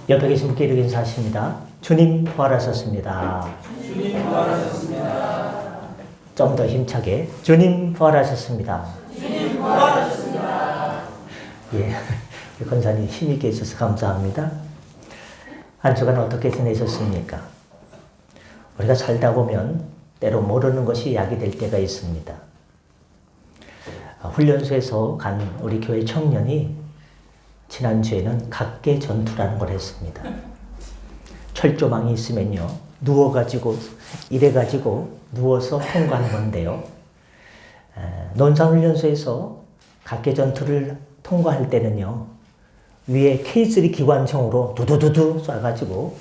옆에 계신 분께 이렇게 인사하십니다. 주님 부활하셨습니다. 주님 부활하셨습니다. 좀 더 힘차게 주님 부활하셨습니다. 주님 부활하셨습니다. 예, 우리 권사님 힘있게 해주셔서 감사합니다. 한 주간 어떻게 지내셨습니까? 우리가 살다 보면 때로 모르는 것이 약이 될 때가 있습니다. 훈련소에서 간 우리 교회 청년이 지난주에는 각계 전투라는 걸 했습니다. 철조망이 있으면요, 이래가지고 누워서 통과하는 건데요. 논산훈련소에서 각계 전투를 통과할 때는요, 위에 K3 기관총으로 두두두두 쏴가지고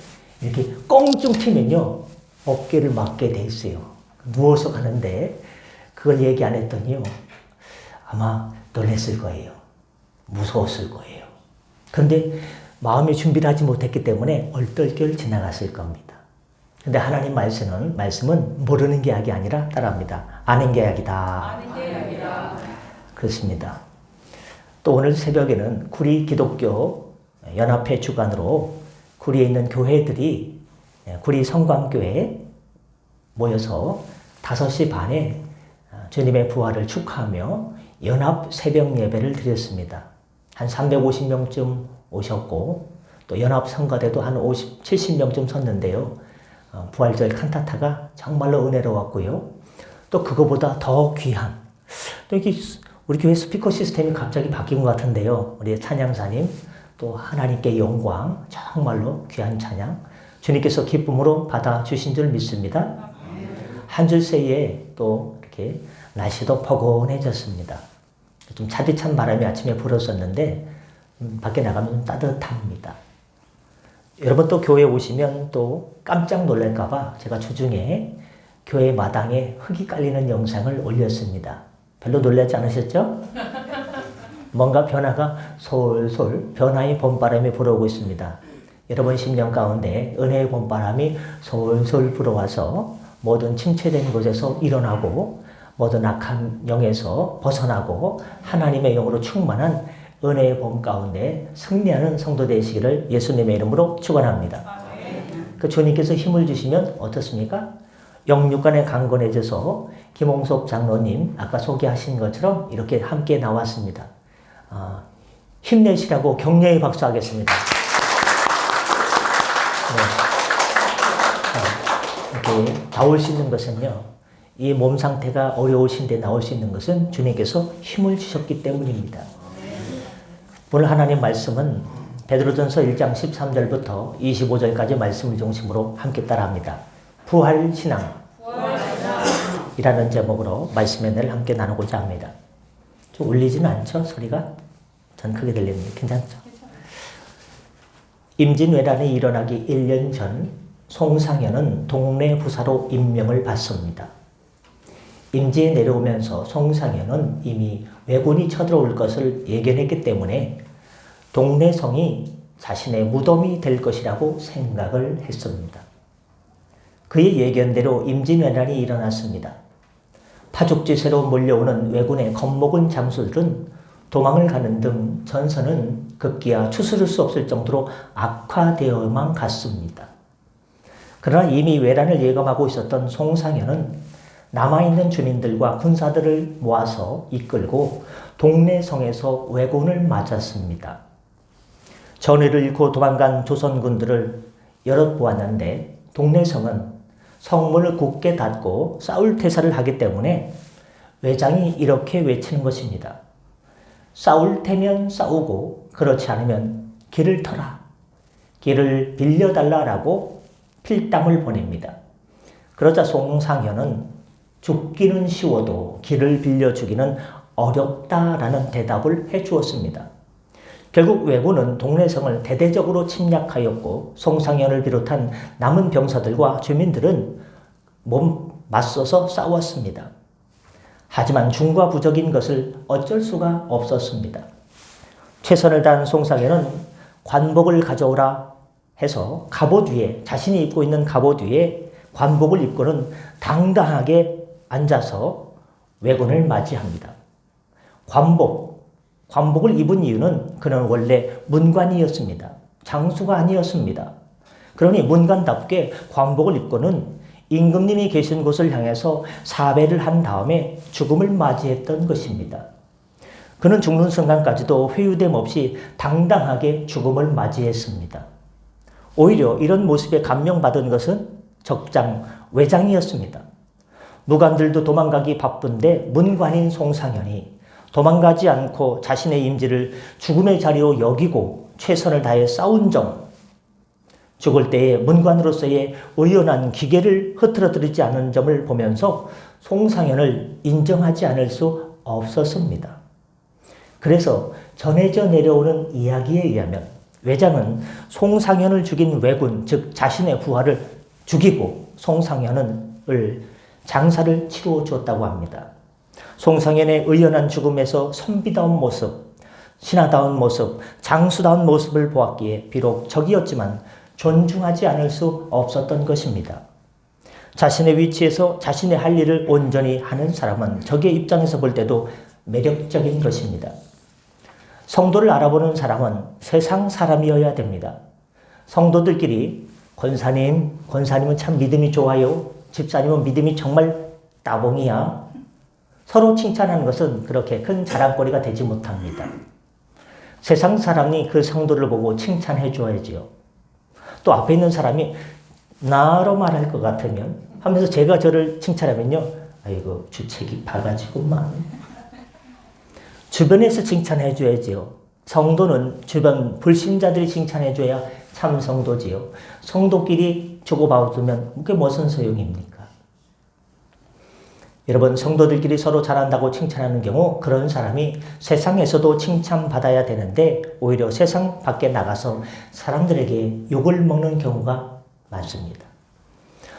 이렇게 껑충 튀면요, 어깨를 맞게 돼 있어요. 누워서 가는데 그걸 얘기 안 했더니요, 아마 놀랬을 거예요. 무서웠을 거예요. 그런데 마음의 준비를 하지 못했기 때문에 얼떨결 지나갔을 겁니다. 근데 하나님 말씀은 모르는 게 약이 아니라 따라합니다. 아는 게 약이다. 아는 게 약이다. 그렇습니다. 또 오늘 새벽에는 구리 기독교 연합회 주관으로 구리에 있는 교회들이 구리 성광교회에 모여서 5시 반에 주님의 부활을 축하하며 연합 새벽 예배를 드렸습니다. 한 350명쯤 오셨고 또 연합 성가대도 한 70명쯤 섰는데요. 부활절 칸타타가 정말로 은혜로웠고요. 또 그거보다 더 귀한, 또 이게 우리 교회 스피커 시스템이 갑자기 바뀐 것 같은데요. 우리 찬양사님, 또 하나님께 영광, 정말로 귀한 찬양, 주님께서 기쁨으로 받아주신 줄 믿습니다. 한 줄 새에 또 이렇게 날씨도 포근해졌습니다. 좀 차디찬 바람이 아침에 불었었는데 밖에 나가면 좀 따뜻합니다. 여러분 또 교회에 오시면 또 깜짝 놀랄까봐 제가 주중에 교회 마당에 흙이 깔리는 영상을 올렸습니다. 별로 놀라지 않으셨죠? 뭔가 변화가 솔솔 변화의 봄바람이 불어오고 있습니다. 여러분 심령 가운데 은혜의 봄바람이 솔솔 불어와서 모든 침체된 곳에서 일어나고 모든 악한 영에서 벗어나고 하나님의 영으로 충만한 은혜의 봄 가운데 승리하는 성도 되시기를 예수님의 이름으로 축원합니다. 그 주님께서 힘을 주시면 어떻습니까? 영육간에 강건해져서 김홍석 장로님 아까 소개하신 것처럼 이렇게 함께 나왔습니다. 힘내시라고 격려의 박수하겠습니다. 네. 이렇게 나올 수 있는 것은요, 이 몸 상태가 어려우신데 나올 수 있는 것은 주님께서 힘을 주셨기 때문입니다. 오늘 하나님 말씀은 베드로전서 1장 13절부터 25절까지 말씀을 중심으로 함께 따라합니다. 부활신앙이라는 제목으로 말씀의 은혜를 함께 나누고자 합니다. 좀 울리지는 않죠? 소리가? 전 크게 들리는데 괜찮죠? 임진왜란이 일어나기 1년 전 송상현은 동네 부사로 임명을 받습니다. 임지에 내려오면서 송상현은 이미 왜군이 쳐들어올 것을 예견했기 때문에 동네 성이 자신의 무덤이 될 것이라고 생각을 했습니다. 그의 예견대로 임진왜란이 일어났습니다. 파죽지세로 몰려오는 왜군의 겁먹은 장수들은 도망을 가는 등 전선은 급기야 추스를 수 없을 정도로 악화되어만 갔습니다. 그러나 이미 왜란을 예감하고 있었던 송상현은 남아있는 주민들과 군사들을 모아서 이끌고 동네 성에서 왜군을 맞았습니다. 전의를 잃고 도망간 조선군들을 여럿 보았는데 동네 성은 성문을 굳게 닫고 싸울 태세를 하기 때문에 외장이 이렇게 외치는 것입니다. 싸울 테면 싸우고 그렇지 않으면 길을 터라. 길을 빌려달라라고 필담을 보냅니다. 그러자 송상현은 죽기는 쉬워도 길을 빌려주기는 어렵다라는 대답을 해주었습니다. 결국 왜군은 동래성을 대대적으로 침략하였고 송상현을 비롯한 남은 병사들과 주민들은 맞서서 싸웠습니다. 하지만 중과부적인 것을 어쩔 수가 없었습니다. 최선을 다한 송상현은 관복을 가져오라 해서 갑옷 위에, 자신이 입고 있는 갑옷 위에 관복을 입고는 당당하게 앉아서 왜군을 맞이합니다. 관복을 입은 이유는 그는 원래 문관이었습니다. 장수가 아니었습니다. 그러니 문관답게 관복을 입고는 임금님이 계신 곳을 향해서 사배를 한 다음에 죽음을 맞이했던 것입니다. 그는 죽는 순간까지도 회유됨 없이 당당하게 죽음을 맞이했습니다. 오히려 이런 모습에 감명받은 것은 적장, 외장이었습니다. 무관들도 도망가기 바쁜데 문관인 송상현이 도망가지 않고 자신의 임지를 죽음의 자리로 여기고 최선을 다해 싸운 점, 죽을 때에 문관으로서의 의연한 기계를 흐트러뜨리지 않은 점을 보면서 송상현을 인정하지 않을 수 없었습니다. 그래서 전해져 내려오는 이야기에 의하면 외장은 송상현을 죽인 왜군, 즉 자신의 부하를 죽이고 송상현을 장사를 치루어 주었다고 합니다. 송상현의 의연한 죽음에서 선비다운 모습, 신하다운 모습, 장수다운 모습을 보았기에 비록 적이었지만 존중하지 않을 수 없었던 것입니다. 자신의 위치에서 자신의 할 일을 온전히 하는 사람은 적의 입장에서 볼 때도 매력적인 것입니다. 성도를 알아보는 사람은 세상 사람이어야 됩니다. 성도들끼리 권사님은 참 믿음이 좋아요. 집사님은 믿음이 정말 따봉이야. 서로 칭찬하는 것은 그렇게 큰 자랑거리가 되지 못합니다. 세상 사람이 그 성도를 보고 칭찬해 줘야지요. 또 앞에 있는 사람이 나로 말할 것 같으면 하면서 제가 저를 칭찬하면요. 아이고 주책이 바가지구만. 주변에서 칭찬해 줘야지요. 성도는 주변 불신자들이 칭찬해 줘야 참 성도지요. 성도끼리 주고받으면 그게 무슨 소용입니까? 여러분, 성도들끼리 서로 잘한다고 칭찬하는 경우 그런 사람이 세상에서도 칭찬받아야 되는데 오히려 세상 밖에 나가서 사람들에게 욕을 먹는 경우가 많습니다.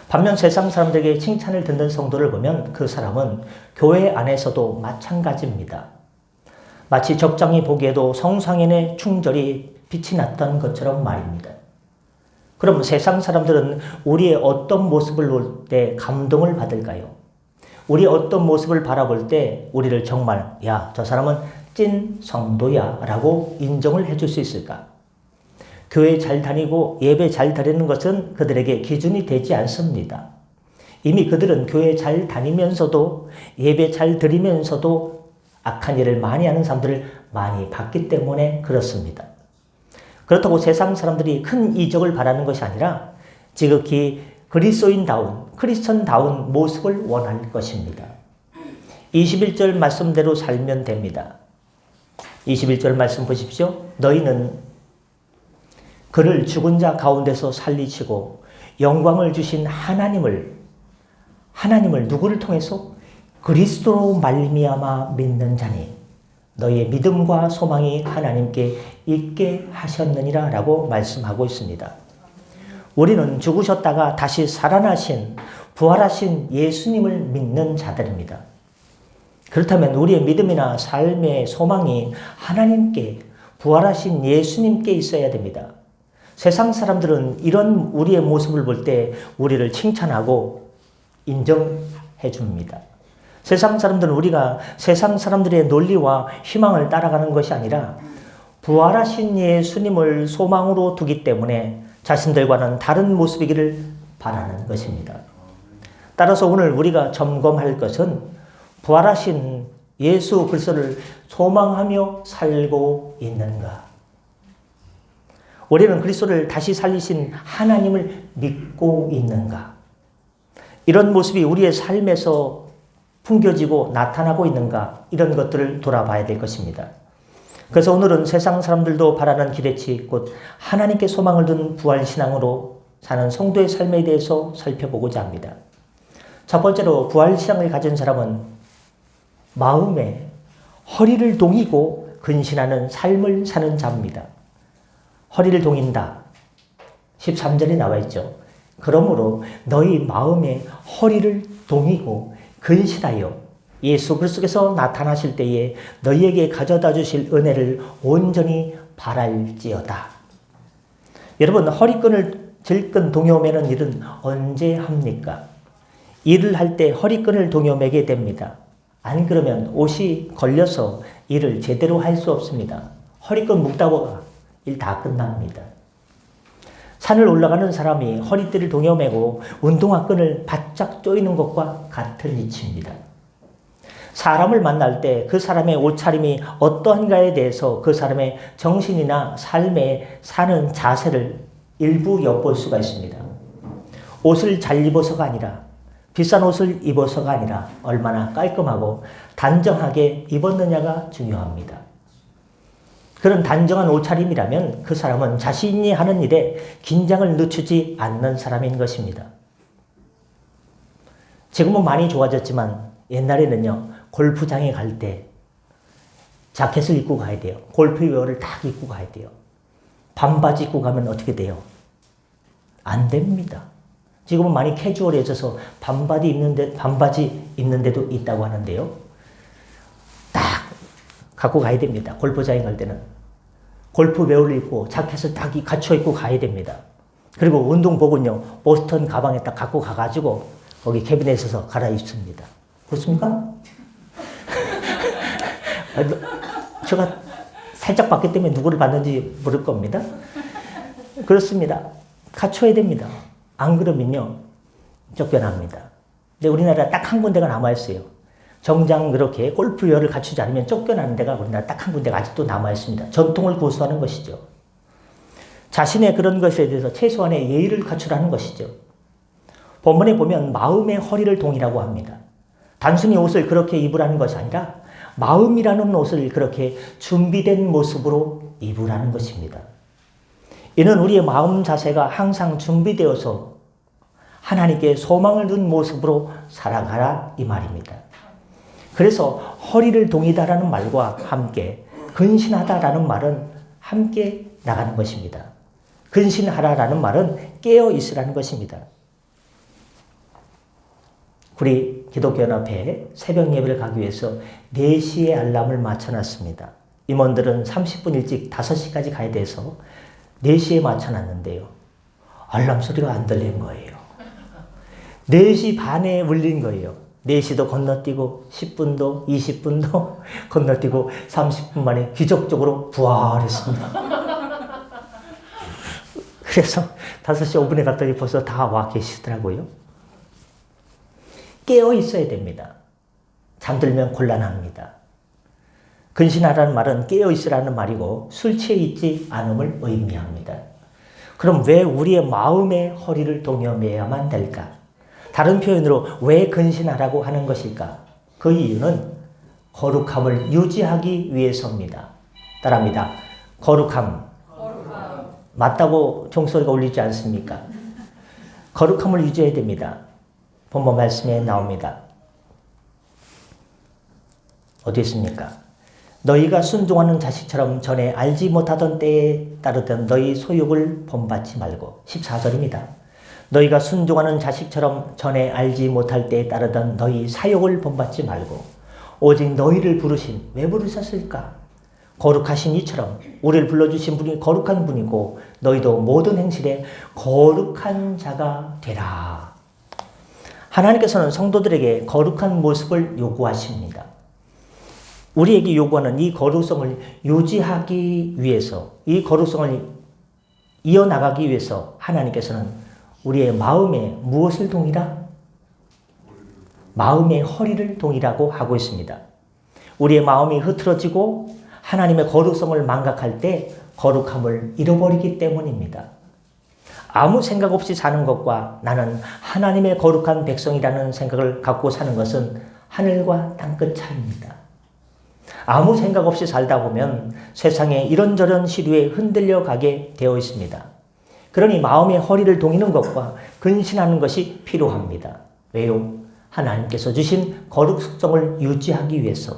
반면 세상 사람들에게 칭찬을 듣는 성도를 보면 그 사람은 교회 안에서도 마찬가지입니다. 마치 적장이 보기에도 송상현의 충절이 빛이 났던 것처럼 말입니다. 그럼 세상 사람들은 우리의 어떤 모습을 볼 때 감동을 받을까요? 우리 어떤 모습을 바라볼 때 우리를 정말 야, 저 사람은 찐 성도야 라고 인정을 해줄 수 있을까? 교회 잘 다니고 예배 잘 드리는 것은 그들에게 기준이 되지 않습니다. 이미 그들은 교회 잘 다니면서도 예배 잘 드리면서도 악한 일을 많이 하는 사람들을 많이 봤기 때문에 그렇습니다. 그렇다고 세상 사람들이 큰 이적을 바라는 것이 아니라 지극히 그리스도인다운, 크리스천다운 모습을 원할 것입니다. 21절 말씀대로 살면 됩니다. 21절 말씀 보십시오. 너희는 그를 죽은 자 가운데서 살리시고 영광을 주신 하나님을 누구를 통해서? 그리스도로 말미암아 믿는 자니 너희의 믿음과 소망이 하나님께 있게 하셨느니라 라고 말씀하고 있습니다. 우리는 죽으셨다가 다시 살아나신 부활하신 예수님을 믿는 자들입니다. 그렇다면 우리의 믿음이나 삶의 소망이 하나님께 부활하신 예수님께 있어야 됩니다. 세상 사람들은 이런 우리의 모습을 볼 때 우리를 칭찬하고 인정해 줍니다. 세상 사람들은 우리가 세상 사람들의 논리와 희망을 따라가는 것이 아니라 부활하신 예수님을 소망으로 두기 때문에 자신들과는 다른 모습이기를 바라는 것입니다. 따라서 오늘 우리가 점검할 것은 부활하신 예수 그리스도를 소망하며 살고 있는가? 우리는 그리스도를 다시 살리신 하나님을 믿고 있는가? 이런 모습이 우리의 삶에서 풍겨지고 나타나고 있는가? 이런 것들을 돌아봐야 될 것입니다. 그래서 오늘은 세상 사람들도 바라는 기대치 곧 하나님께 소망을 둔 부활신앙으로 사는 성도의 삶에 대해서 살펴보고자 합니다. 첫 번째로 부활신앙을 가진 사람은 마음에 허리를 동이고 근신하는 삶을 사는 자입니다. 허리를 동인다. 13절에 나와 있죠. 그러므로 너희 마음에 허리를 동이고 근신하여 예수 그리스도께서 나타나실 때에 너희에게 가져다 주실 은혜를 온전히 바랄지어다. 여러분, 허리끈을 질끈 동여매는 일은 언제 합니까? 일을 할 때 허리끈을 동여매게 됩니다. 안 그러면 옷이 걸려서 일을 제대로 할 수 없습니다. 허리끈 묶다 보면 일 다 끝납니다. 산을 올라가는 사람이 허리띠를 동여매고 운동화 끈을 바짝 조이는 것과 같은 이치입니다. 사람을 만날 때 그 사람의 옷차림이 어떠한가에 대해서 그 사람의 정신이나 삶에 사는 자세를 일부 엿볼 수가 있습니다. 옷을 잘 입어서가 아니라, 비싼 옷을 입어서가 아니라 얼마나 깔끔하고 단정하게 입었느냐가 중요합니다. 그런 단정한 옷차림이라면 그 사람은 자신이 하는 일에 긴장을 늦추지 않는 사람인 것입니다. 지금은 많이 좋아졌지만 옛날에는요, 골프장에 갈 때 자켓을 입고 가야 돼요. 골프웨어를 딱 입고 가야 돼요. 반바지 입고 가면 어떻게 돼요? 안 됩니다. 지금은 많이 캐주얼해져서 반바지 입는데도 있다고 하는데요. 딱 갖고 가야 됩니다. 골프장에 갈 때는. 골프웨어를 입고 자켓을 딱 갖춰 입고 가야 됩니다. 그리고 운동복은요, 보스턴 가방에 딱 갖고 가가지고 거기 캐비넷에서 갈아입습니다. 그렇습니까? 제가 살짝 봤기 때문에 누구를 봤는지 모를 겁니다. 그렇습니다. 갖춰야 됩니다. 안 그러면요, 쫓겨납니다. 근데 우리나라 딱 한 군데가 남아있어요. 정장 그렇게 골프웨어를 갖추지 않으면 쫓겨나는 데가 우리나라 딱 한 군데가 아직도 남아있습니다. 전통을 고수하는 것이죠. 자신의 그런 것에 대해서 최소한의 예의를 갖추라는 것이죠. 본문에 보면 마음의 허리를 동이라고 합니다. 단순히 옷을 그렇게 입으라는 것이 아니라 마음이라는 옷을 그렇게 준비된 모습으로 입으라는 것입니다. 이는 우리의 마음 자세가 항상 준비되어서 하나님께 소망을 둔 모습으로 살아가라 이 말입니다. 그래서 허리를 동이다라는 말과 함께 근신하다라는 말은 함께 나가는 것입니다. 근신하라라는 말은 깨어 있으라는 것입니다. 우리 기독교연합회에 새벽 예배를 가기 위해서 4시에 알람을 맞춰놨습니다. 임원들은 30분 일찍 5시까지 가야 돼서 4시에 맞춰놨는데요. 알람 소리가 안 들리는 거예요. 4시 반에 울린 거예요. 4시도 건너뛰고 10분도 20분도 건너뛰고 30분 만에 기적적으로 부활했습니다. 그래서 5시 5분에 갔더니 벌써 다 와 계시더라고요. 깨어 있어야 됩니다. 잠들면 곤란합니다. 근신하라는 말은 깨어 있으라는 말이고 술 취해 있지 않음을 의미합니다. 그럼 왜 우리의 마음의 허리를 동여매야만 될까? 다른 표현으로 왜 근신하라고 하는 것일까? 그 이유는 거룩함을 유지하기 위해서입니다. 따라합니다. 거룩함. 맞다고 종소리가 울리지 않습니까? 거룩함을 유지해야 됩니다. 본문 말씀에 나옵니다. 어디 있습니까? 너희가 순종하는 자식처럼 전에 알지 못하던 때에 따르던 너희 소욕을 본받지 말고 14절입니다. 너희가 순종하는 자식처럼 전에 알지 못할 때에 따르던 너희 사욕을 본받지 말고 오직 너희를 부르신 왜 부르셨을까? 거룩하신 이처럼 우리를 불러주신 분이 거룩한 분이고 너희도 모든 행실에 거룩한 자가 되라. 하나님께서는 성도들에게 거룩한 모습을 요구하십니다. 우리에게 요구하는 이 거룩성을 유지하기 위해서, 이 거룩성을 이어나가기 위해서 하나님께서는 우리의 마음에 무엇을 동이라? 마음의 허리를 동이라고 하고 있습니다. 우리의 마음이 흐트러지고 하나님의 거룩성을 망각할 때 거룩함을 잃어버리기 때문입니다. 아무 생각 없이 사는 것과 나는 하나님의 거룩한 백성이라는 생각을 갖고 사는 것은 하늘과 땅끝 차이입니다. 아무 생각 없이 살다 보면 세상에 이런저런 시류에 흔들려 가게 되어 있습니다. 그러니 마음의 허리를 동이는 것과 근신하는 것이 필요합니다. 왜요? 하나님께서 주신 거룩성을 유지하기 위해서.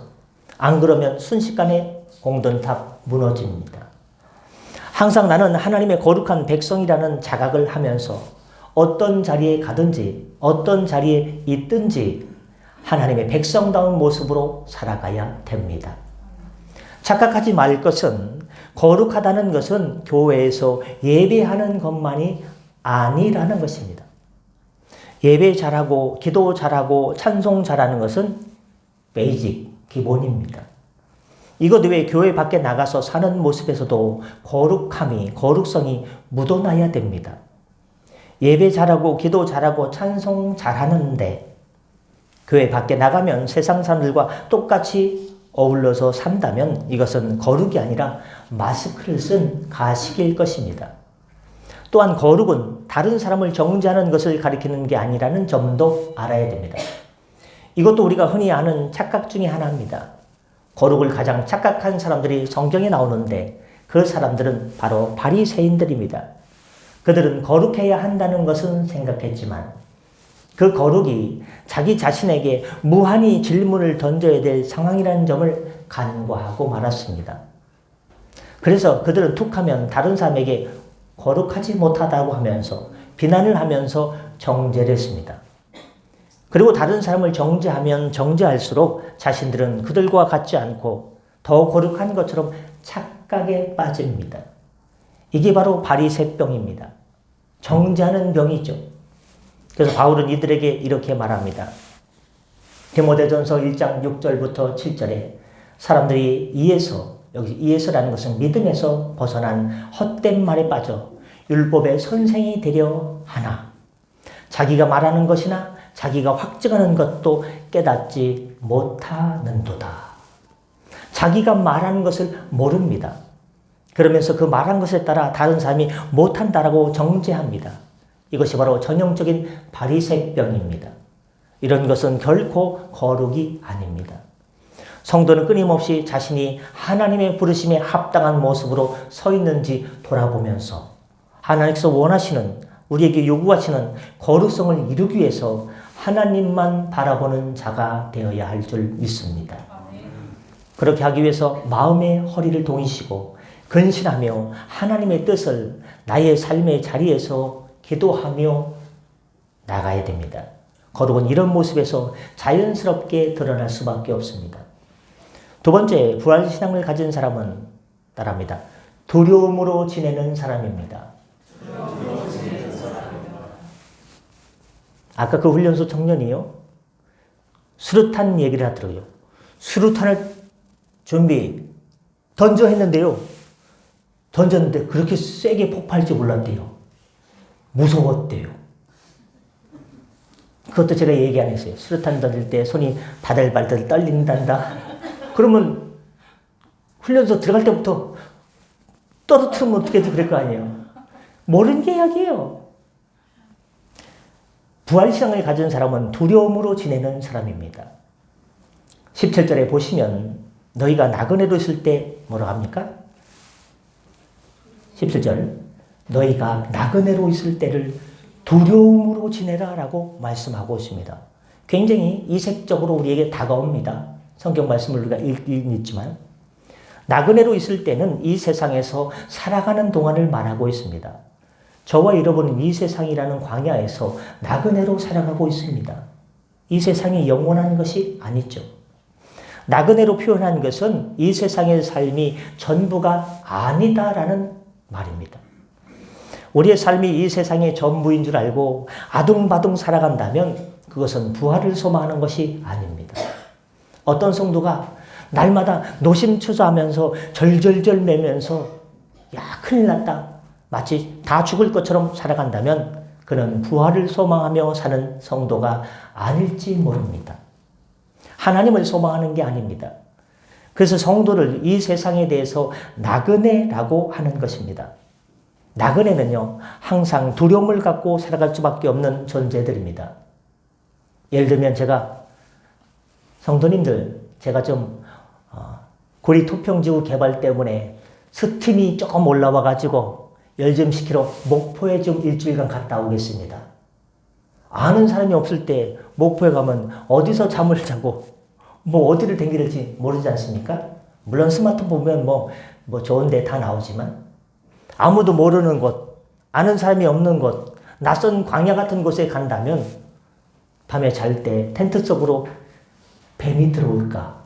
안 그러면 순식간에 공든탑 무너집니다. 항상 나는 하나님의 거룩한 백성이라는 자각을 하면서 어떤 자리에 가든지 어떤 자리에 있든지 하나님의 백성다운 모습으로 살아가야 됩니다. 착각하지 말 것은 거룩하다는 것은 교회에서 예배하는 것만이 아니라는 것입니다. 예배 잘하고 기도 잘하고 찬송 잘하는 것은 베이직, 기본입니다. 이것 외에 교회 밖에 나가서 사는 모습에서도 거룩성이 묻어나야 됩니다. 예배 잘하고 기도 잘하고 찬송 잘하는데 교회 밖에 나가면 세상 사람들과 똑같이 어울러서 산다면 이것은 거룩이 아니라 마스크를 쓴 가식일 것입니다. 또한 거룩은 다른 사람을 정죄하는 것을 가리키는 게 아니라는 점도 알아야 됩니다. 이것도 우리가 흔히 아는 착각 중에 하나입니다. 거룩을 가장 착각한 사람들이 성경에 나오는데 그 사람들은 바로 바리새인들입니다. 그들은 거룩해야 한다는 것은 생각했지만 그 거룩이 자기 자신에게 무한히 질문을 던져야 될 상황이라는 점을 간과하고 말았습니다. 그래서 그들은 툭하면 다른 사람에게 거룩하지 못하다고 하면서 비난을 하면서 정죄를 했습니다. 그리고 다른 사람을 정죄하면 정죄할수록 자신들은 그들과 같지 않고 더 거룩한 것처럼 착각에 빠집니다. 이게 바로 바리새병입니다. 정죄하는 병이죠. 그래서 바울은 이들에게 이렇게 말합니다. 디모데전서 1장 6절부터 7절에 사람들이 여기 이에서라는 것은 믿음에서 벗어난 헛된 말에 빠져 율법의 선생이 되려 하나 자기가 말하는 것이나 자기가 확증하는 것도 깨닫지 못하는도다. 자기가 말하는 것을 모릅니다. 그러면서 그 말한 것에 따라 다른 사람이 못한다라고 정죄합니다. 이것이 바로 전형적인 바리새병입니다. 이런 것은 결코 거룩이 아닙니다. 성도는 끊임없이 자신이 하나님의 부르심에 합당한 모습으로 서 있는지 돌아보면서 하나님께서 원하시는 우리에게 요구하시는 거룩성을 이루기 위해서 하나님만 바라보는 자가 되어야 할 줄 믿습니다. 그렇게 하기 위해서 마음의 허리를 동이시고 근신하며 하나님의 뜻을 나의 삶의 자리에서 기도하며 나가야 됩니다. 거룩은 이런 모습에서 자연스럽게 드러날 수밖에 없습니다. 두 번째, 부활신앙을 가진 사람은 따라합니다. 두려움으로 지내는 사람입니다. 아까 그 훈련소 청년이요. 수류탄 얘기를 하더라고요. 수류탄을 던져 했는데요. 던졌는데 그렇게 세게 폭발할 줄 몰랐대요. 무서웠대요. 그것도 제가 얘기 안 했어요. 수류탄 던질 때 손이 바들바들 떨린단다. 그러면 훈련소 들어갈 때부터 떨어뜨리면 어떻게든 그럴 거 아니에요. 모르는 게 이야기예요. 부활신앙을 가진 사람은 두려움으로 지내는 사람입니다. 17절에 보시면 너희가 나그네로 있을 때 뭐라고 합니까? 17절 너희가 나그네로 있을 때를 두려움으로 지내라 라고 말씀하고 있습니다. 굉장히 이색적으로 우리에게 다가옵니다. 성경 말씀을 우리가 읽긴 있지만 나그네로 있을 때는 이 세상에서 살아가는 동안을 말하고 있습니다. 저와 여러분은 이 세상이라는 광야에서 나그네로 살아가고 있습니다. 이 세상이 영원한 것이 아니죠. 나그네로 표현한 것은 이 세상의 삶이 전부가 아니다라는 말입니다. 우리의 삶이 이 세상의 전부인 줄 알고 아둥바둥 살아간다면 그것은 부활을 소망하는 것이 아닙니다. 어떤 성도가 날마다 노심초사하면서 절절절 매면서 야 큰일 났다. 마치 다 죽을 것처럼 살아간다면 그는 부활을 소망하며 사는 성도가 아닐지 모릅니다. 하나님을 소망하는 게 아닙니다. 그래서 성도를 이 세상에 대해서 나그네라고 하는 것입니다. 나그네는요, 항상 두려움을 갖고 살아갈 수밖에 없는 존재들입니다. 예를 들면 성도님들, 제가 좀 고리 토평지구 개발 때문에 스팀이 조금 올라와가지고 열 좀 식히러 목포에 좀 일주일간 갔다 오겠습니다. 아는 사람이 없을 때 목포에 가면 어디서 잠을 자고 어디를 댕길지 모르지 않습니까? 물론 스마트폰 보면 뭐 좋은 데 다 나오지만 아무도 모르는 곳, 아는 사람이 없는 곳, 낯선 광야 같은 곳에 간다면 밤에 잘 때 텐트 속으로 뱀이 들어올까?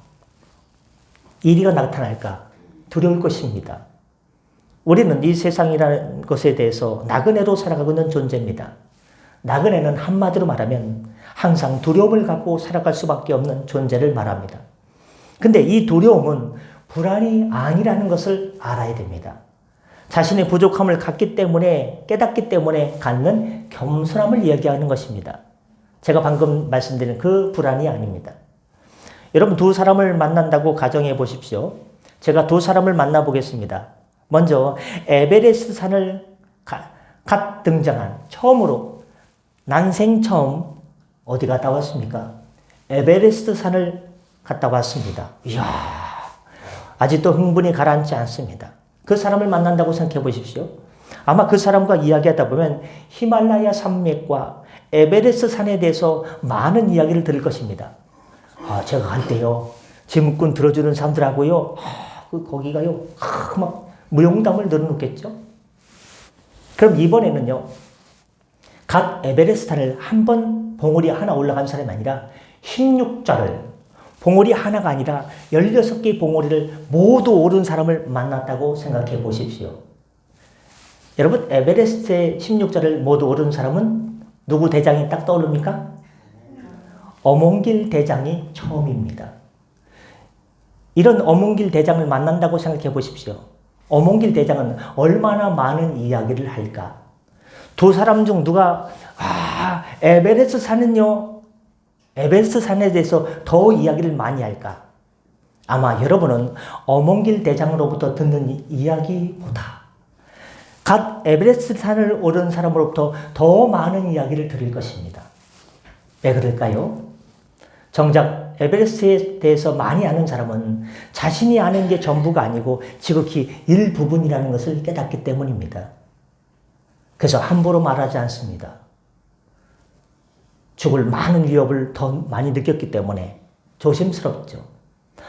이리가 나타날까? 두려울 것입니다. 우리는 이 세상이라는 것에 대해서 나그네로 살아가고 있는 존재입니다. 나그네는 한마디로 말하면 항상 두려움을 갖고 살아갈 수밖에 없는 존재를 말합니다. 근데 이 두려움은 불안이 아니라는 것을 알아야 됩니다. 자신의 부족함을 갖기 때문에, 깨닫기 때문에 갖는 겸손함을 이야기하는 것입니다. 제가 방금 말씀드린 그 불안이 아닙니다. 여러분, 두 사람을 만난다고 가정해 보십시오. 제가 두 사람을 만나보겠습니다. 먼저 에베레스트 산을 갓 등장한 처음으로 난생 처음 어디 갔다 왔습니까? 에베레스트 산을 갔다 왔습니다. 이야, 아직도 흥분이 가라앉지 않습니다. 그 사람을 만난다고 생각해 보십시오. 아마 그 사람과 이야기하다 보면 히말라야 산맥과 에베레스트 산에 대해서 많은 이야기를 들을 것입니다. 제가 갈 때요, 제목군 들어주는 사람들하고요, 거기가요, 막 무용담을 늘어놓겠죠. 그럼 이번에는요, 갓 에베레스트를 한 번 봉우리 하나 올라간 사람이 아니라 16자를, 봉우리 하나가 아니라 16개의 봉우리를 모두 오른 사람을 만났다고 생각해 보십시오. 여러분, 에베레스트의 16자를 모두 오른 사람은 누구 대장이 딱 떠오릅니까? 어몽길 대장이 처음입니다. 이런 어몽길 대장을 만난다고 생각해 보십시오. 어몽길 대장은 얼마나 많은 이야기를 할까? 두 사람 중 누가 에베레스트 산은요, 에베레스트 산에 대해서 더 이야기를 많이 할까? 아마 여러분은 어몽길 대장으로부터 듣는 이야기보다 갓 에베레스트 산을 오른 사람으로부터 더 많은 이야기를 들을 것입니다. 왜 그럴까요? 정작 에베레스트에 대해서 많이 아는 사람은 자신이 아는 게 전부가 아니고 지극히 일부분이라는 것을 깨닫기 때문입니다. 그래서 함부로 말하지 않습니다. 죽을 많은 위협을 더 많이 느꼈기 때문에 조심스럽죠.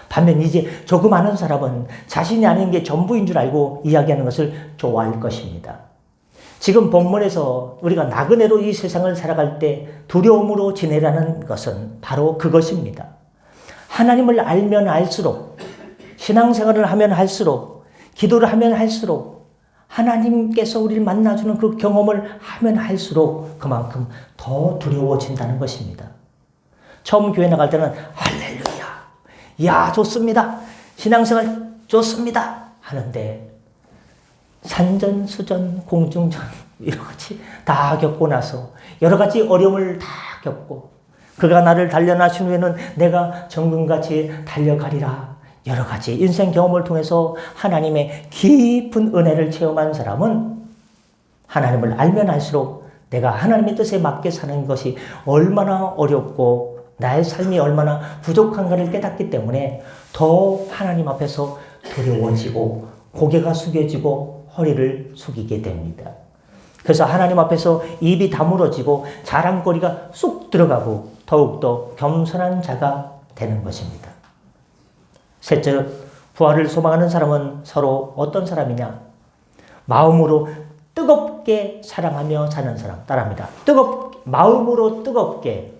반면 이제 조금 아는 사람은 자신이 아는 게 전부인 줄 알고 이야기하는 것을 좋아할 것입니다. 지금 본문에서 우리가 나그네로 이 세상을 살아갈 때 두려움으로 지내라는 것은 바로 그것입니다. 하나님을 알면 알수록, 신앙생활을 하면 할수록, 기도를 하면 할수록, 하나님께서 우리를 만나주는 그 경험을 하면 할수록 그만큼 더 두려워진다는 것입니다. 처음 교회 나갈 때는 할렐루야, 야 좋습니다, 신앙생활 좋습니다 하는데 산전수전 공중전 여러 가지 다 겪고 나서 여러 가지 어려움을 다 겪고 그가 나를 단련하신 후에는 내가 정금같이 달려가리라, 여러 가지 인생 경험을 통해서 하나님의 깊은 은혜를 체험한 사람은 하나님을 알면 알수록 내가 하나님의 뜻에 맞게 사는 것이 얼마나 어렵고 나의 삶이 얼마나 부족한가를 깨닫기 때문에 더 하나님 앞에서 두려워지고 고개가 숙여지고 허리를 숙이게 됩니다. 그래서 하나님 앞에서 입이 다물어지고 자랑거리가 쑥 들어가고 더욱더 겸손한 자가 되는 것입니다. 셋째, 부활을 소망하는 사람은 서로 어떤 사람이냐? 마음으로 뜨겁게 사랑하며 사는 사람. 따라합니다. 마음으로 뜨겁게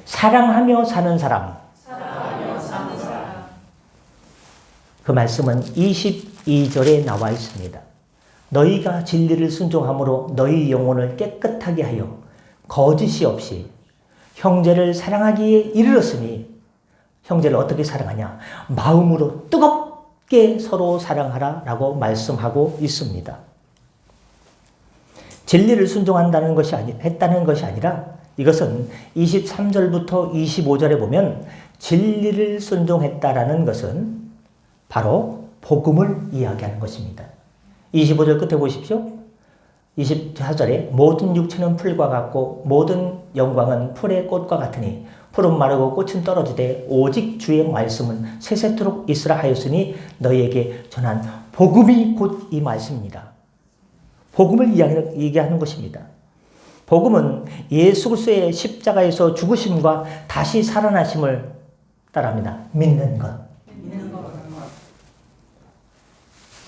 사랑하며 사는 사람. 그 말씀은 22절에 나와 있습니다. 너희가 진리를 순종함으로 너희 영혼을 깨끗하게 하여 거짓이 없이 형제를 사랑하기에 이르렀으니, 형제를 어떻게 사랑하냐? 마음으로 뜨겁게 서로 사랑하라 라고 말씀하고 있습니다. 진리를 순종한다는 것이 했다는 것이 아니라 이것은 23절부터 25절에 보면 진리를 순종했다라는 것은 바로 복음을 이야기하는 것입니다. 25절 끝에 보십시오. 24절에 모든 육체는 풀과 같고 모든 영광은 풀의 꽃과 같으니 풀은 마르고 꽃은 떨어지되 오직 주의 말씀은 세세토록 있으라 하였으니 너희에게 전한 복음이 곧 이 말씀입니다. 복음을 얘기하는 것입니다. 복음은 예수 그리스도의 십자가에서 죽으심과 다시 살아나심을 따라합니다. 믿는 것.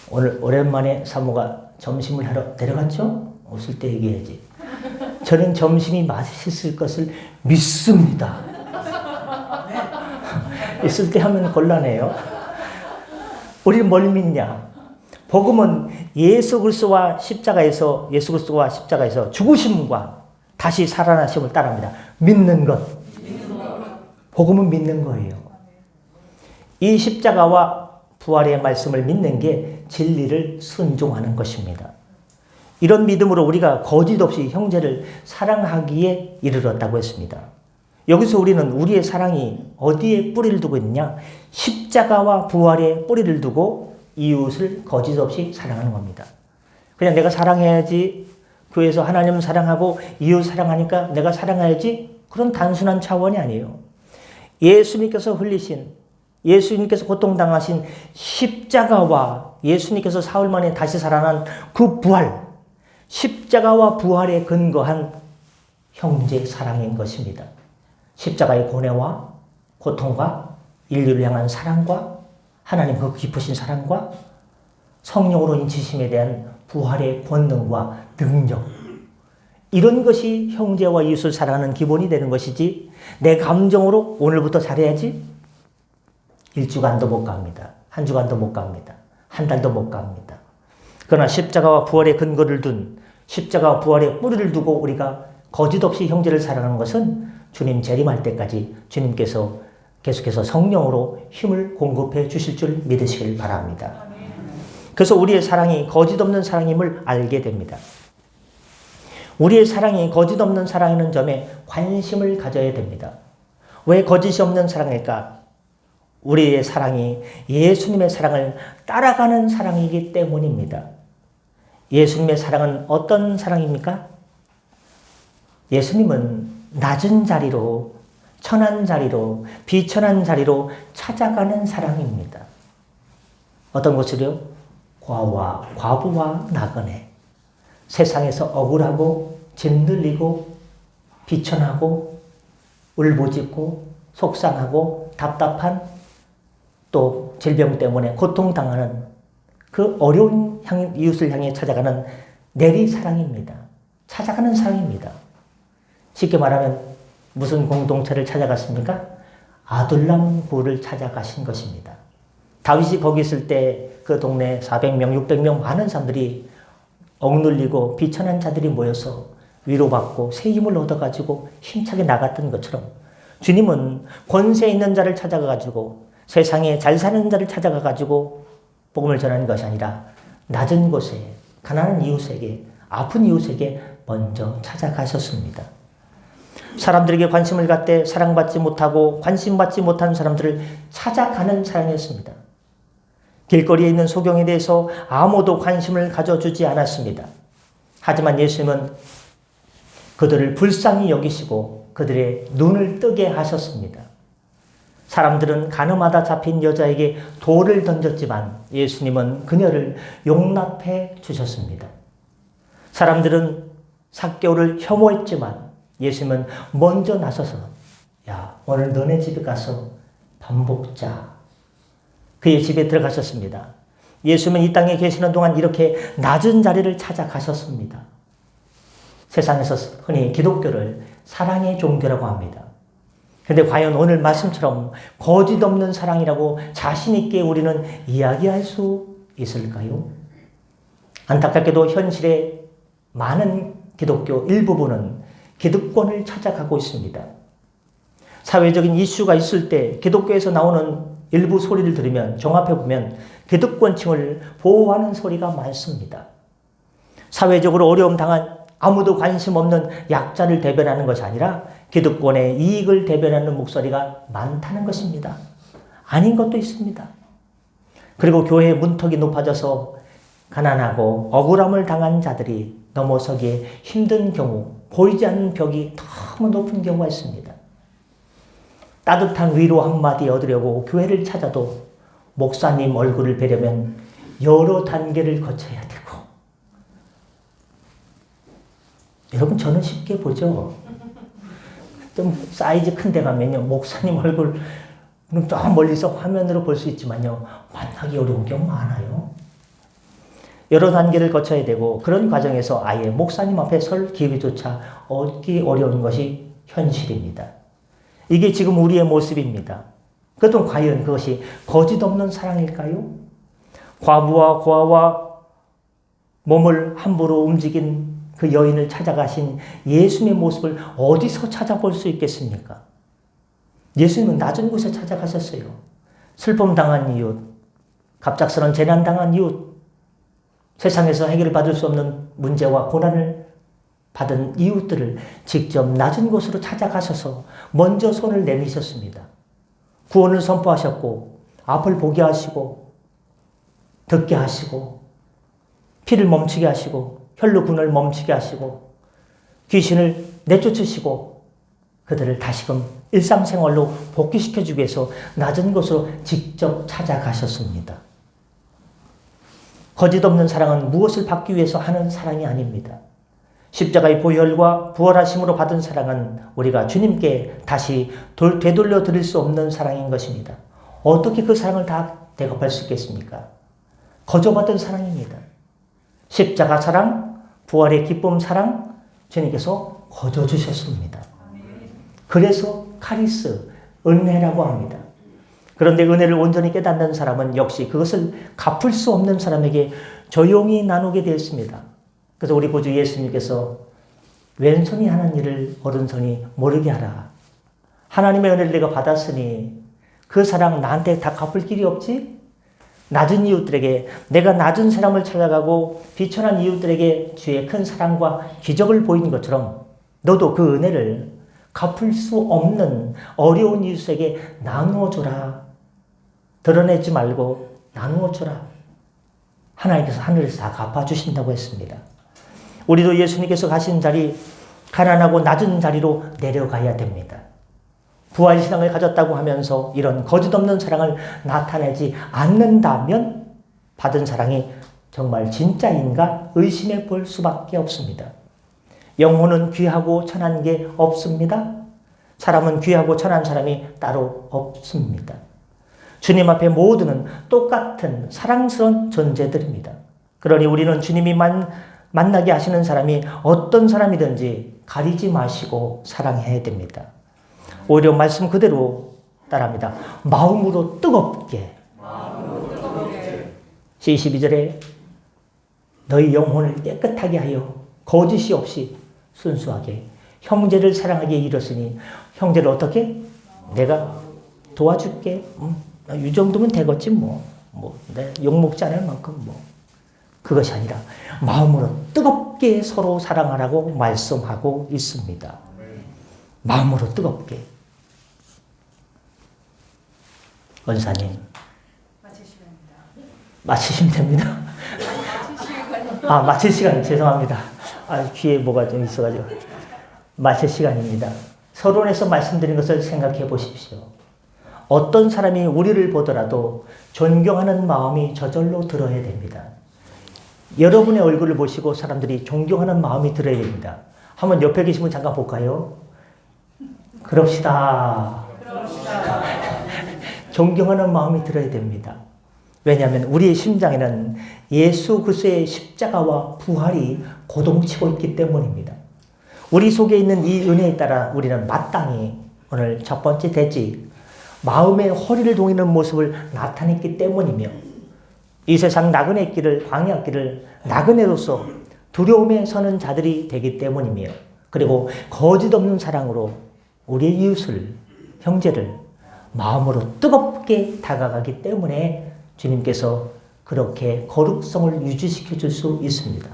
오늘 오랜만에 사모가 점심을 하러 데려갔죠? 없을 때 얘기해야지. 저는 점심이 맛있을 것을 믿습니다. 있을 때 하면 곤란해요. 우리는 뭘 믿냐? 복음은 예수 그리스도와 십자가에서 죽으심과 다시 살아나심을 따릅니다. 믿는 것. 복음은 믿는 거예요. 이 십자가와 부활의 말씀을 믿는 게 진리를 순종하는 것입니다. 이런 믿음으로 우리가 거짓 없이 형제를 사랑하기에 이르렀다고 했습니다. 여기서 우리는 우리의 사랑이 어디에 뿌리를 두고 있느냐? 십자가와 부활에 뿌리를 두고 이웃을 거짓 없이 사랑하는 겁니다. 그냥 내가 사랑해야지, 교회에서 하나님 사랑하고 이웃 사랑하니까 내가 사랑해야지, 그런 단순한 차원이 아니에요. 예수님께서 흘리신, 예수님께서 고통당하신 십자가와 예수님께서 사흘 만에 다시 살아난 그 부활, 십자가와 부활에 근거한 형제 사랑인 것입니다. 십자가의 고뇌와 고통과 인류를 향한 사랑과 하나님 그 깊으신 사랑과 성령으로 인치심에 대한 부활의 권능과 능력, 이런 것이 형제와 이웃을 사랑하는 기본이 되는 것이지, 내 감정으로 오늘부터 잘해야지, 일주간도 못 갑니다. 한 주간도 못 갑니다. 한 달도 못 갑니다. 그러나 십자가와 부활의 근거를 둔, 십자가와 부활의 뿌리를 두고 우리가 거짓 없이 형제를 사랑하는 것은 주님 재림할 때까지 주님께서 계속해서 성령으로 힘을 공급해 주실 줄 믿으시길 바랍니다. 그래서 우리의 사랑이 거짓 없는 사랑임을 알게 됩니다. 우리의 사랑이 거짓 없는 사랑이라는 점에 관심을 가져야 됩니다. 왜 거짓이 없는 사랑일까? 우리의 사랑이 예수님의 사랑을 따라가는 사랑이기 때문입니다. 예수님의 사랑은 어떤 사랑입니까? 예수님은 낮은 자리로, 천한 자리로, 비천한 자리로 찾아가는 사랑입니다. 어떤 것을요? 과부와 나그네, 세상에서 억울하고 짓눌리고 비천하고 울부짖고 속상하고 답답한, 또 질병 때문에 고통당하는 그 어려운 이웃을 향해 찾아가는 내리사랑입니다. 찾아가는 사랑입니다. 쉽게 말하면 무슨 공동체를 찾아갔습니까? 아둘람 굴을 찾아가신 것입니다. 다윗이 거기 있을 때 그 동네 400명, 600명 많은 사람들이 억눌리고 비천한 자들이 모여서 위로받고 새 힘을 얻어가지고 힘차게 나갔던 것처럼, 주님은 권세 있는 자를 찾아가가지고 세상에 잘 사는 자를 찾아가가지고 복음을 전하는 것이 아니라 낮은 곳에 가난한 이웃에게, 아픈 이웃에게 먼저 찾아가셨습니다. 사람들에게 관심을 갖되 사랑받지 못하고 관심받지 못하는 사람들을 찾아가는 사랑이었습니다. 길거리에 있는 소경에 대해서 아무도 관심을 가져주지 않았습니다. 하지만 예수님은 그들을 불쌍히 여기시고 그들의 눈을 뜨게 하셨습니다. 사람들은 가늠하다 잡힌 여자에게 돌을 던졌지만 예수님은 그녀를 용납해 주셨습니다. 사람들은 삭개오를 혐오했지만 예수님은 먼저 나서서, 야, 오늘 너네 집에 가서 밥 먹자. 그의 집에 들어가셨습니다. 예수님은 이 땅에 계시는 동안 이렇게 낮은 자리를 찾아가셨습니다. 세상에서 흔히 기독교를 사랑의 종교라고 합니다. 그런데 과연 오늘 말씀처럼 거짓 없는 사랑이라고 자신 있게 우리는 이야기할 수 있을까요? 안타깝게도 현실의 많은 기독교 일부분은 기득권을 찾아가고 있습니다. 사회적인 이슈가 있을 때 기독교에서 나오는 일부 소리를 들으면, 종합해보면 기득권층을 보호하는 소리가 많습니다. 사회적으로 어려움 당한 아무도 관심 없는 약자를 대변하는 것이 아니라 기득권의 이익을 대변하는 목소리가 많다는 것입니다. 아닌 것도 있습니다. 그리고 교회의 문턱이 높아져서 가난하고 억울함을 당한 자들이 넘어서기에 힘든 경우, 보이지 않는 벽이 너무 높은 경우가 있습니다. 따뜻한 위로 한마디 얻으려고 교회를 찾아도 목사님 얼굴을 뵈려면 여러 단계를 거쳐야 되고, 여러분 저는 쉽게 보죠. 좀 사이즈 큰 데 가면요, 목사님 얼굴 저 멀리서 화면으로 볼 수 있지만요, 만나기 어려운 경우 많아요. 여러 단계를 거쳐야 되고, 그런 과정에서 아예 목사님 앞에 설 기회조차 얻기 어려운 것이 현실입니다. 이게 지금 우리의 모습입니다. 그것도 과연 그것이 거짓 없는 사랑일까요? 과부와 고아와 몸을 함부로 움직인 그 여인을 찾아가신 예수님의 모습을 어디서 찾아볼 수 있겠습니까? 예수님은 낮은 곳에 찾아가셨어요. 슬픔 당한 이웃, 갑작스런 재난 당한 이웃, 세상에서 해결받을 수 없는 문제와 고난을 받은 이웃들을 직접 낮은 곳으로 찾아가셔서 먼저 손을 내미셨습니다. 구원을 선포하셨고 앞을 보게 하시고 듣게 하시고 피를 멈추게 하시고 혈루군을 멈추게 하시고 귀신을 내쫓으시고 그들을 다시금 일상생활로 복귀시켜주기 위해서 낮은 곳으로 직접 찾아가셨습니다. 거짓 없는 사랑은 무엇을 받기 위해서 하는 사랑이 아닙니다. 십자가의 보혈과 부활하심으로 받은 사랑은 우리가 주님께 다시 되돌려 드릴 수 없는 사랑인 것입니다. 어떻게 그 사랑을 다 대갚할 수 있겠습니까? 거저받은 사랑입니다. 십자가 사랑, 부활의 기쁨 사랑, 주님께서 거저 주셨습니다. 그래서 카리스, 은혜라고 합니다. 그런데 은혜를 온전히 깨닫는 사람은 역시 그것을 갚을 수 없는 사람에게 조용히 나누게 되었습니다. 그래서 우리 구주 예수님께서 왼손이 하는 일을 오른손이 모르게 하라. 하나님의 은혜를 내가 받았으니 그 사랑 나한테 다 갚을 길이 없지? 낮은 이웃들에게, 내가 낮은 사람을 찾아가고 비천한 이웃들에게 주의 큰 사랑과 기적을 보이는 것처럼 너도 그 은혜를 갚을 수 없는 어려운 이웃에게 나누어줘라. 드러내지 말고 나누어줘라. 하나님께서 하늘에서 다 갚아주신다고 했습니다. 우리도 예수님께서 가신 자리, 가난하고 낮은 자리로 내려가야 됩니다. 부활신앙을 가졌다고 하면서 이런 거짓 없는 사랑을 나타내지 않는다면 받은 사랑이 정말 진짜인가 의심해 볼 수밖에 없습니다. 영혼은 귀하고 천한 게 없습니다. 사람은 귀하고 천한 사람이 따로 없습니다. 주님 앞에 모두는 똑같은 사랑스러운 존재들입니다. 그러니 우리는 주님이 만나게 하시는 사람이 어떤 사람이든지 가리지 마시고 사랑해야 됩니다. 오히려 말씀 그대로 따라합니다. 마음으로 뜨겁게. 12절에 너희 영혼을 깨끗하게 하여 거짓이 없이 순수하게 형제를 사랑하게 이뤘으니 형제를 어떻게? 내가 도와줄게. 이 정도면 되겠지 내 욕먹지 않을 만큼 그것이 아니라 마음으로 뜨겁게 서로 사랑하라고 말씀하고 있습니다. 마음으로 뜨겁게. 원사님 마치시면 됩니다. 마칠 시간 죄송합니다. 귀에 뭐가 좀 있어가지고 마칠 시간입니다. 서론에서 말씀드린 것을 생각해 보십시오. 어떤 사람이 우리를 보더라도 존경하는 마음이 저절로 들어야 됩니다. 여러분의 얼굴을 보시고 사람들이 존경하는 마음이 들어야 됩니다. 한번 옆에 계신 분 잠깐 볼까요? 그럽시다. 존경하는 마음이 들어야 됩니다. 왜냐하면 우리의 심장에는 예수 그리스도의 십자가와 부활이 고동치고 있기 때문입니다. 우리 속에 있는 이 은혜에 따라 우리는 마땅히 오늘 첫 번째 대지 마음의 허리를 동이는 모습을 나타냈기 때문이며 이 세상 나그네 길을 광야 길을 나그네로서 두려움에 서는 자들이 되기 때문이며 그리고 거짓 없는 사랑으로 우리의 이웃을 형제를 마음으로 뜨겁게 다가가기 때문에 주님께서 그렇게 거룩성을 유지시켜 줄 수 있습니다.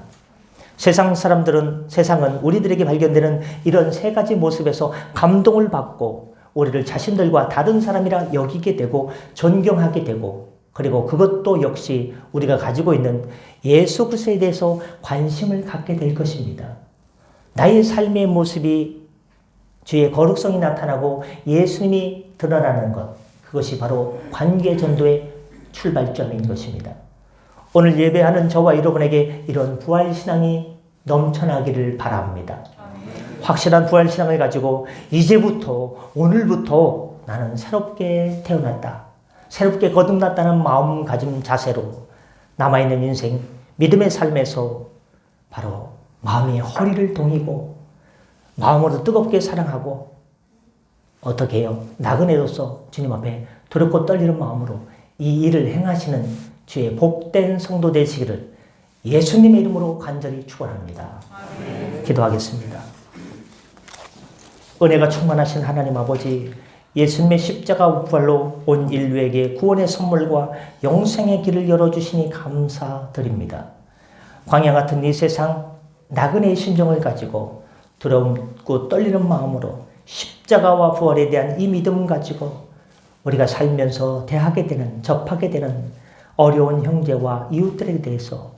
세상은 우리들에게 발견되는 이런 세 가지 모습에서 감동을 받고 우리를 자신들과 다른 사람이라 여기게 되고 존경하게 되고 그리고 그것도 역시 우리가 가지고 있는 예수 그리스도에 대해서 관심을 갖게 될 것입니다. 나의 삶의 모습이 주의 거룩성이 나타나고 예수님이 드러나는 것, 그것이 바로 관계전도의 출발점인 것입니다. 오늘 예배하는 저와 여러분에게 이런 부활신앙이 넘쳐나기를 바랍니다. 확실한 부활신앙을 가지고 이제부터 오늘부터 나는 새롭게 태어났다. 새롭게 거듭났다는 마음가짐 자세로 남아있는 인생 믿음의 삶에서 바로 마음의 허리를 동이고 마음으로 뜨겁게 사랑하고 어떻게 해요? 나그네로서 주님 앞에 두렵고 떨리는 마음으로 이 일을 행하시는 주의 복된 성도 되시기를 예수님의 이름으로 간절히 축원합니다. 기도하겠습니다. 은혜가 충만하신 하나님 아버지, 예수님의 십자가 부활로 온 인류에게 구원의 선물과 영생의 길을 열어주시니 감사드립니다. 광야 같은 이 세상 나그네의 심정을 가지고 두렵고 떨리는 마음으로 십자가와 부활에 대한 이 믿음 가지고 우리가 살면서 대하게 되는, 접하게 되는 어려운 형제와 이웃들에 대해서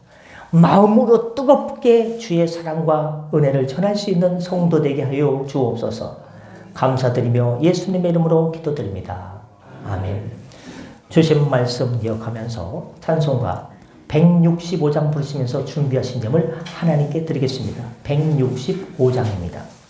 마음으로 뜨겁게 주의 사랑과 은혜를 전할 수 있는 성도 되게 하여 주옵소서. 감사드리며 예수님의 이름으로 기도드립니다. 아멘. 주신 말씀 기억하면서 찬송가 165장 부르시면서 준비하신 점을 하나님께 드리겠습니다. 165장입니다.